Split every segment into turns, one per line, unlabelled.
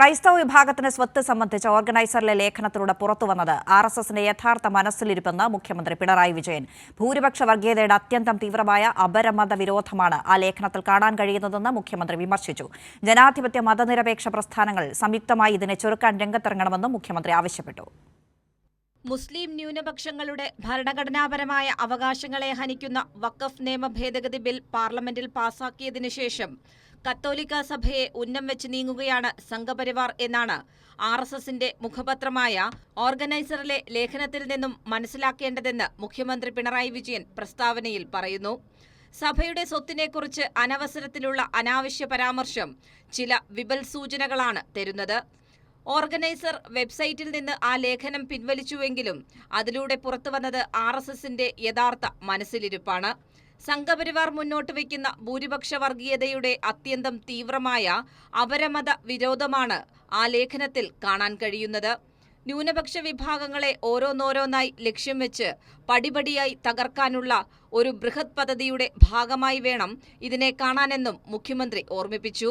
ക്രൈസ്തവ വിഭാഗത്തിന്റെ സ്വത്ത് സംബന്ധിച്ച ഓർഗനൈസറിലെ ലേഖനത്തിലൂടെ പുറത്തുവന്നത് RSSന്റെ യഥാർത്ഥ മനസ്സിലിരിപ്പെന്ന് മുഖ്യമന്ത്രി പിണറായി വിജയൻ. ഭൂരിപക്ഷ വർഗീയതയുടെ അത്യന്തം തീവ്രമായ അപരമത വിരോധമാണ് ആ ലേഖനത്തിൽ കാണാൻ കഴിയുന്നതെന്ന് മുഖ്യമന്ത്രി വിമർശിച്ചു. ജനാധിപത്യ മതനിരപേക്ഷ പ്രസ്ഥാനങ്ങൾ സംയുക്തമായി ഇതിനെ ചെറുക്കാൻ രംഗത്തിറങ്ങണമെന്നും മുഖ്യമന്ത്രി ആവശ്യപ്പെട്ടു.
മുസ്ലിം ന്യൂനപക്ഷങ്ങളുടെ ഭരണഘടനാപരമായ അവകാശങ്ങളെ ഹനിക്കുന്ന വഖഫ് നിയമ ഭേദഗതി ബിൽ പാർലമെന്റിൽ പാസാക്കിയതിനു ശേഷം കത്തോലിക്ക സഭയെ ഉന്നം വെച്ച് നീങ്ങുകയാണ് സംഘപരിവാർ എന്നാണ് RSSന്റെ മുഖപത്രമായ ഓർഗനൈസറിലെ ലേഖനത്തിൽ നിന്നും മനസ്സിലാക്കേണ്ടതെന്ന് മുഖ്യമന്ത്രി പിണറായി വിജയൻ പ്രസ്താവനയിൽ പറയുന്നു. സഭയുടെ സ്വത്തിനെക്കുറിച്ച് അനവസരത്തിലുള്ള അനാവശ്യ പരാമർശം ചില വിബൽ സൂചനകളാണ് തരുന്നത്. ഓർഗനൈസർ വെബ്സൈറ്റിൽ നിന്ന് ആ ലേഖനം പിൻവലിച്ചുവെങ്കിലും അതിലൂടെ പുറത്തുവന്നത് RSSന്റെ യഥാർത്ഥ മനസ്സിലിരിപ്പാണ്. സംഘപരിവാർ മുന്നോട്ട് വയ്ക്കുന്ന ഭൂരിപക്ഷ വർഗീയതയുടെ അത്യന്തം തീവ്രമായ അപരമത വിരോധമാണ് ആ ലേഖനത്തിൽ കാണാൻ കഴിയുന്നത്. ന്യൂനപക്ഷ വിഭാഗങ്ങളെ ഓരോന്നോരോന്നായി ലക്ഷ്യം വെച്ച് പടിപടിയായി തകർക്കാനുള്ള ഒരു ബൃഹത് പദ്ധതിയുടെ ഭാഗമായി വേണം ഇതിനെ കാണാനെന്നും മുഖ്യമന്ത്രി ഓർമ്മിപ്പിച്ചു.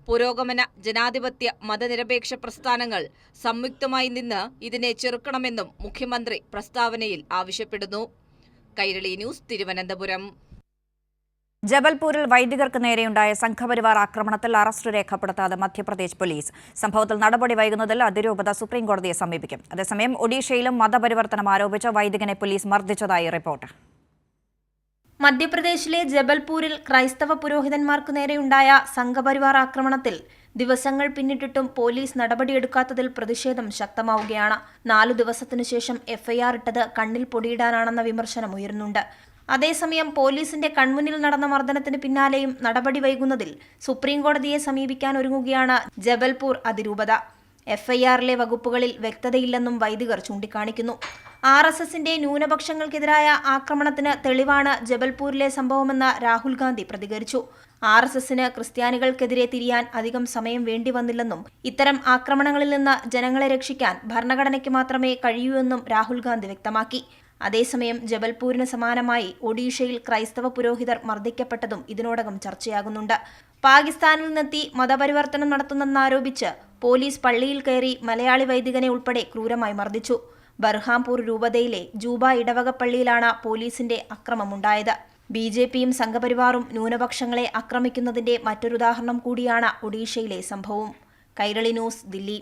പുരോഗമന ജനാധിപത്യ മതനിരപേക്ഷ പ്രസ്ഥാനങ്ങൾ സംയുക്തമായി നിന്ന് ഇതിനെ ചെറുക്കണമെന്നും മുഖ്യമന്ത്രി പ്രസ്താവനയിൽ ആവശ്യപ്പെടുന്നു. കൈരളി ന്യൂസ്, തിരുവനന്തപുരം.
ജബൽപൂരിൽ വൈദികർക്ക് നേരെയുണ്ടായ സംഘപരിവാർ ആക്രമണത്തിൽ അറസ്റ്റ് രേഖപ്പെടുത്താതെ മധ്യപ്രദേശ് പോലീസ്. സംഭവത്തിൽ നടപടി വൈകുന്നതിൽ അതിരൂപത സുപ്രീംകോടതിയെ സമീപിക്കും. അതേസമയം ഒഡീഷയിലും മതപരിവർത്തനം ആരോപിച്ച് വൈദികനെ പോലീസ് മർദ്ദിച്ചതായി റിപ്പോർട്ട്.
മധ്യപ്രദേശിലെ ജബൽപൂരിൽ ക്രൈസ്തവ പുരോഹിതന്മാർക്കു നേരെയുണ്ടായ സംഘപരിവാർ ആക്രമണത്തിൽ ദിവസങ്ങൾ പിന്നിട്ടിട്ടും പോലീസ് നടപടിയെടുക്കാത്തതിൽ പ്രതിഷേധം ശക്തമാവുകയാണ്. 4 ദിവസത്തിനു ശേഷം FIR ഇട്ടത് കണ്ണിൽ പൊടിയിടാനാണെന്ന വിമർശനം ഉയരുന്നുണ്ട്. അതേസമയം പോലീസിന്റെ കൺമുന്നിൽ നടന്ന മർദ്ദനത്തിന് പിന്നാലെയും നടപടി വൈകുന്നതിൽ സുപ്രീംകോടതിയെ സമീപിക്കാൻ ഒരുങ്ങുകയാണ് ജബൽപൂർ അതിരൂപത. FIRലെ വകുപ്പുകളിൽ വ്യക്തതയില്ലെന്നും വൈദികർ ചൂണ്ടിക്കാണിക്കുന്നു. RSSന്റെ ന്യൂനപക്ഷങ്ങൾക്കെതിരായ ആക്രമണത്തിന് തെളിവാണ് ജബൽപൂരിലെ സംഭവമെന്ന് രാഹുൽ ഗാന്ധി പ്രതികരിച്ചു. RSSന് ക്രിസ്ത്യാനികൾക്കെതിരെ തിരിയാൻ അധികം സമയം വേണ്ടിവന്നില്ലെന്നും ഇത്തരം ആക്രമണങ്ങളിൽ നിന്ന് ജനങ്ങളെ രക്ഷിക്കാൻ ഭരണഘടനയ്ക്ക് മാത്രമേ കഴിയൂ എന്നും രാഹുൽ ഗാന്ധി വ്യക്തമാക്കി. അതേസമയം ജബൽപൂരിന് സമാനമായി ഒഡീഷയിൽ ക്രൈസ്തവ പുരോഹിതർ മർദ്ദിക്കപ്പെട്ടതും ഇതിനോടകം ചർച്ചയാകുന്നുണ്ട്. പാകിസ്ഥാനിൽ നിന്നെത്തി മതപരിവർത്തനം നടത്തുന്നെന്നാരോപിച്ച് പോലീസ് പള്ളിയിൽ കയറി മലയാളി വൈദികനെ ഉൾപ്പെടെ ക്രൂരമായി മർദ്ദിച്ചു. ബർഹാംപൂർ രൂപതയിലെ ജൂബ ഇടവക പള്ളിയിലാണ് പോലീസിന്റെ അക്രമമുണ്ടായത്. BJPയും സംഘപരിവാറും ന്യൂനപക്ഷങ്ങളെ ആക്രമിക്കുന്നതിന്റെ മറ്റൊരുദാഹരണം കൂടിയാണ് ഒഡീഷയിലെ സംഭവം. കൈരളി ന്യൂസ്, ദില്ലി.